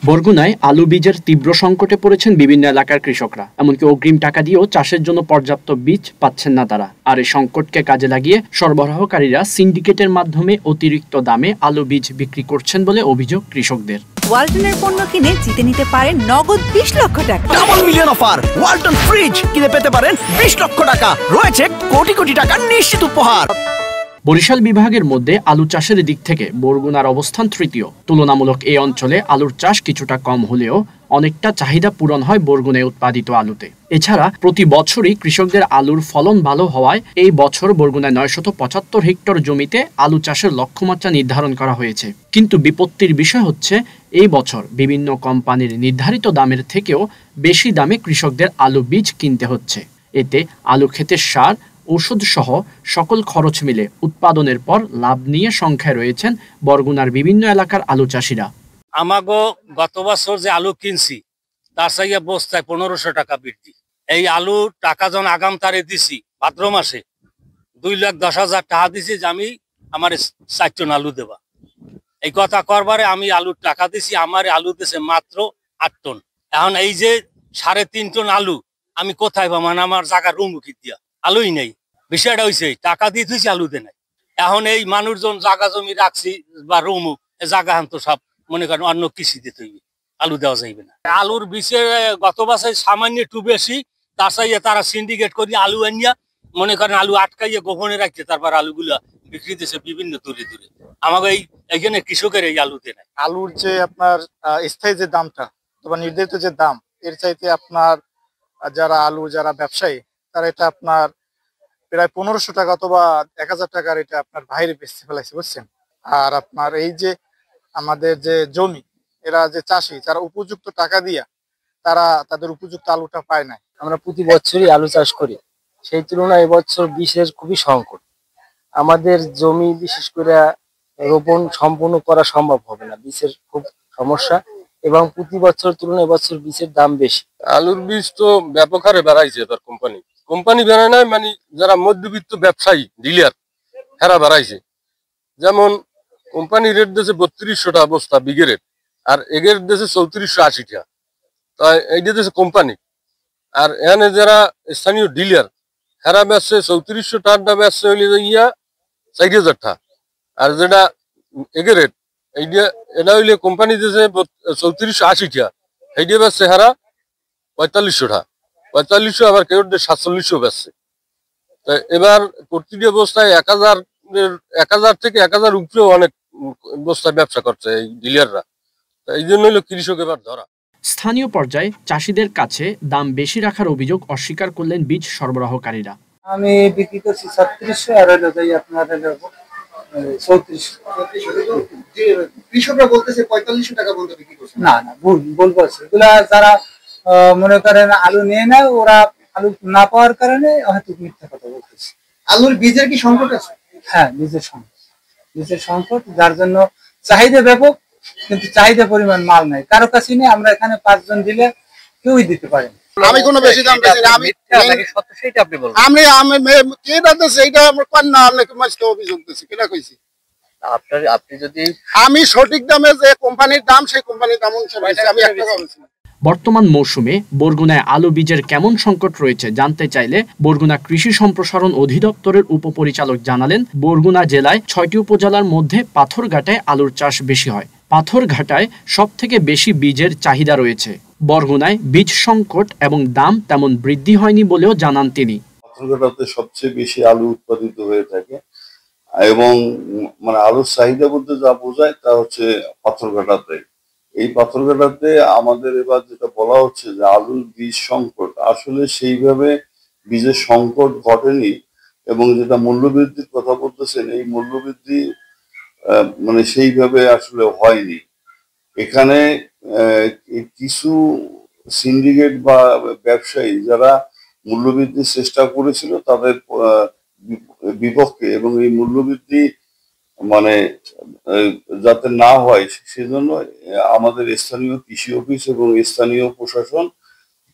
বরগুনায় আলু বীজের তীব্র সংকটে পড়েছেন বিভিন্ন এলাকার কৃষকরা। এমনকি অগ্রিম টাকা দিয়েও চাষের জন্য পর্যাপ্ত বীজ পাচ্ছেন না তারা। আর এই সংকটকে কাজে লাগিয়ে সরবরাহকারীরা সিন্ডিকেটের মাধ্যমে অতিরিক্ত দামে আলু বীজ বিক্রি করছেন বলে অভিযোগ কৃষকদের। ওয়ালটনের পণ্য কিনে জিতে নিতে পারেন নগদ 20 লক্ষ টাকা। Double million offer! Walton fridge কিনে পেতে পারেন 20 লক্ষ টাকা। রয়েছে কোটি কোটি টাকার নিশ্চিত উপহার। বরিশাল বিভাগের মধ্যে আলু চাষের দিক থেকে বরগুনার অবস্থান তৃতীয়। তুলনামূলক এই অঞ্চলে আলুর চাষ কিছুটা কম হলেও অনেকটা চাহিদা পূরণ হয় বরগুনায় উৎপাদিত আলুতে। এছাড়া প্রতি বছরই কৃষকদের আলুর ফলন ভালো হওয়ায় এই বছর বরগুনায় 975 হেক্টর জমিতে আলু চাষের লক্ষ্যমাত্রা নির্ধারণ করা হয়েছে। কিন্তু বিপত্তির বিষয় হচ্ছে এই বছর বিভিন্ন কোম্পানির নির্ধারিত দামের থেকেও বেশি দামে কৃষকদের আলু বীজ কিনতে হচ্ছে। এতে আলু ক্ষেতের সার, ওষুধ সহ সকল খরচ মিলে উৎপাদনের পর লাভ নিয়ে সংখ্যায় রয়েছেন বরগুনার বিভিন্ন এলাকার আলু চাষিরা। আমাগো গত বছর যে আলু কিনছি তার চাইয়া বস্তায় 1500 টাকা বৃদ্ধি। এই আলু টাকা যখন আগাম তারে দিছি ভাদ্র মাসে 2,10,000 টাকা দিছি যে আমি আমার 4 টন আলু দেবা। এই কথা করবারে আমি আলুর টাকা দিছি, আমার আলু দিছে মাত্র 8 টন। এখন এই যে 3.5 টন আলু আমি কোথায় পাবো? মানে আমার জায়গা রুমুখী দিয়া আলুই নেই। বিষয়টা হয়েছে টাকা দিয়ে তুইছি আলু দে নাই। এখন এই মানুষজন জায়গা জমি রাখছি বা রুমুক জায়গা এখন তো সব মনে করেন অন্য কৃষি দিতে হইবে, আলু দেওয়া যাইবে না। আলুর বিষয়ে গত বছর সামান্য একটু বেশি, তার চাইয়ে তারা সিন্ডিকেট করি আলু আনিয়া মনে করেন আলু আটকাইয়ে গোপনে রাখছে, তারপর আলুগুলা বিক্রি দিচ্ছে বিভিন্ন দূরে দূরে। আমাকে এইখানে কৃষকের এই আলু দেয় নাই। আলুর যে আপনার স্থায়ী যে দামটা অথবা নির্ধারিত যে দাম, এর চাইতে আপনার যারা ব্যবসায়ী তারা এটা আপনার প্রায় 1500 টাকা অথবা 1000 টাকার এটা আপনার বাইরে বেচতে ফেলাইছে, বুঝছেন। আর আপনার এই যে আমাদের যে জমি, এরা যে চাষি যারা উপযুক্ত টাকা দিয়া তারা তাদের উপযুক্ত আলুটা পায় না। আমরা প্রতি বছরই আলু চাষ করি, সেই তুলনায় এবছর বীজের খুবই সংকট। আমাদের জমি বিশেষ করে রোপণ সম্পূর্ণ করা সম্ভব হবে না, বীজের খুব সমস্যা এবং প্রতি বছর তুলনায় এবছর বীজের দাম বেশি। আলুর বীজ তো ব্যাপক হারে বাড়াইছে, তার কোম্পানি বেড়ায় নাই, মানে যারা মধ্যবিত্ত ব্যবসায়ী ডিলার হেরা বাড়াইছে। যেমন কোম্পানি রেট দিয়েছে 3200 টাকা বস্তা বিঘে রেট, আর এগের দিয়েছে 3480 টাকা। তাই এইটা দিয়েছে কোম্পানি। আর এখানে যারা স্থানীয় ডিলার হেরা বেচছে 3400 টাকাটা বেচছে হইলে ইয়া 4000 টাকা। আর যেটা এগের রেট এটা হইলে কোম্পানি দিয়েছে 3480 টাকা, সেইটা বেচছে হেরা 4500 টাকা। 4500 আবার কেউ 4700 বেচছে। তাই এবার প্রতিটি বস্তায় 1000 থেকে 1000 উপরেও অনেক বস্তায় ব্যবসা করছে এই ডিলাররা। এই জন্য হলো কৃষক এবার ধরা। স্থানীয় পর্যায়ে চাষিদের কাছে দাম বেশি রাখার অভিযোগ অস্বীকার করলেন বীজ সরবরাহকারীরা। আমি বিক্রি করছি 3600 আর হলো যাই আপনার 3400। কৃষকরা বলতেছে 4500 টাকা বলতে বিক্রি করছে। না ভুল বলছে। এগুলা যারা মনে করেন আলু নিয়ে নেয়, ওরা আলু না পাওয়ার কারণে হয়তো মিথ্যা কথা বলতেছে। আলুর বীজের কি সংকট আছে? হ্যাঁ, বীজের সংকট, যার জন্য চাহিদা ব্যাপক কিন্তু চাহিদা পরিমাণ মাল নাই কারো কাছে নেই। আমরা এখানে 5 জন দিলে কেউই দিতে পারে না। আমি কোনো বেশি দাম বেশি না, আমি সত্য সেটা আপনি বলুন। আমি কে দাদছে এইটা আমার কোন না আপনি মাছকে অভিযোগ দিছি কেনা কইছি। আপনি যদি আমি সঠিক দামে যে কোম্পানির দাম সেই কোম্পানির দাম অনুসারে আমি একটা বলছি। বর্তমান মৌসুমে বরগুনায় আলু বীজের কেমন সংকট রয়েছে জানতে চাইলে বরগুনা কৃষি সম্প্রসারণ অধিদপ্তরের উপপরিচালক জানালেন, বরগুনা জেলায় 6টি উপজেলার মধ্যে পাথরঘাটায় আলুর চাষ বেশি হয়। পাথরঘাটায় সবথেকে বেশি বীজের চাহিদা রয়েছে। বরগুনায় বীজ সংকট এবং দাম তেমন বৃদ্ধি হয়নি বলেও জানান তিনি। পাথরঘাটাতে সবচেয়ে বেশি আলু উৎপাদিত হয়ে থাকে এবং মানে আলুর চাহিদা বলতে যা বোঝায় তা হচ্ছে পাথরঘাটাতে। এই পাথরঘাটাতে আমাদের এবার যেটা বলা হচ্ছে যে আলুর বীজ সংকট, আসলে সেইভাবে বীজের সংকট ঘটেনি এবং যেটা মূল্যবৃদ্ধির কথা বলতেছেন, এই মূল্যবৃদ্ধি মানে সেইভাবে আসলে হয়নি। এখানে কিছু সিন্ডিকেট বা ব্যবসায়ী যারা মূল্যবৃদ্ধির চেষ্টা করেছিল তাদের বিপক্ষে, এবং এই মূল্যবৃদ্ধি মানে যাতে না হয় সেজন্য আমাদের স্থানীয় কৃষি অফিস এবং স্থানীয় প্রশাসন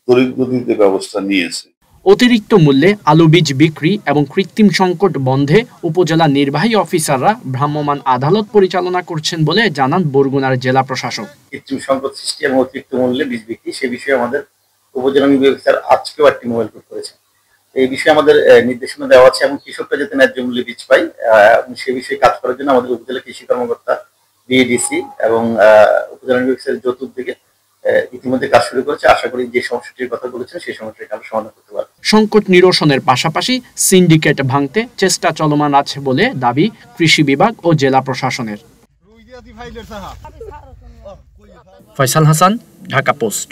তড়িৎ গতিতে ব্যবস্থা নিয়েছে। অতিরিক্ত মূল্যে আলু বীজ বিক্রি এবং কৃত্রিম সংকট বন্ধে উপজেলা নির্বাহী অফিসাররা ভ্রাম্যমাণ আদালত পরিচালনা করছেন বলে জানান বরগুনার জেলা প্রশাসক। কৃত্রিম সংকট সৃষ্টি এবং অতিরিক্ত মূল্যে বীজ বিক্রি সে বিষয়ে আমাদের উপজেলা নির্বাহী অফিসার আজকেও একটি মোবাইল কোর্ট করেছেন। এই বিষয়ে আমাদের নির্দেশনা দেওয়া আছে এবং কৃষকরা যাতে ন্যায্য মূল্যে বীজ পায় সে বিষয়ে কাজ করার জন্য আমাদের উপজেলা কৃষি কর্মকর্তা বিএডিসি এবং উপজেলা নির্বাহী অফিসারের যৌথ উদ্যোগে ইতিমধ্যে কাজ শুরু করেছে। আশা করি যে সমস্যাটির কথা বলেছেন সেই সমস্যাটি আমরা সমাধান করতে পারব। সংকট নিরসনের পাশাপাশি সিন্ডিকেট ভাঙতে চেষ্টা চলমান আছে বলে দাবি কৃষি বিভাগ ও জেলা প্রশাসনের। ফয়সাল হাসান, ঢাকা পোস্ট।